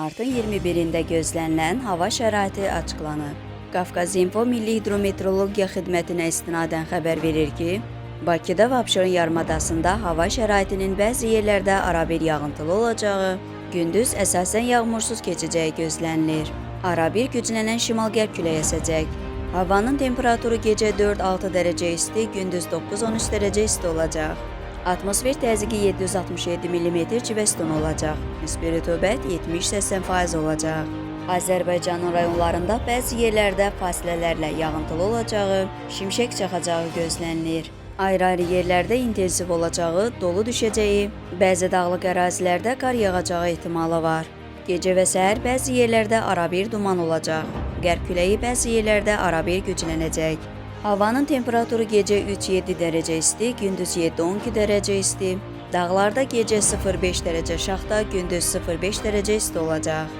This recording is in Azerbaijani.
martın 21-də gözlənilən hava şəraiti açıqlanıb. Qafqaz-Info Milli Hidrometeorologiya Xidmətinə istinadən xəbər verir ki, Bakıda və Abşeron yarımadasında hava şəraitinin bəzi yerlərdə arabir yağıntılı olacağı, gündüz əsasən yağmursuz keçəcəyi gözlənilir. Arabir güclənən şimal-qərb küləyi əsəcək. Havanın temperaturu gecə 4-6 dərəcə isti, gündüz 9-13 dərəcə isti olacaq. Atmosfer təzyiqi 767 mm civə sütunu olacaq. Nisbi rütubət 70-80% olacaq. Azərbaycanın rayonlarında bəzi yerlərdə fasilələrlə yağıntılı olacağı, şimşək çaxacağı gözlənilir. Ayrı-ayrı yerlərdə intensiv olacağı, dolu düşəcəyi, bəzi dağlıq ərazilərdə qar yağacağı ehtimalı var. Gecə və səhər bəzi yerlərdə arabir duman olacaq. Qərb küləyi bəzi yerlərdə arabir güclənəcək. Havanın temperaturu gecə 3-7 dərəcə isti, gündüz 7-12 dərəcə isti. Dağlarda gecə 0-5 dərəcə şaxta, gündüz 0-5 dərəcə isti olacaq.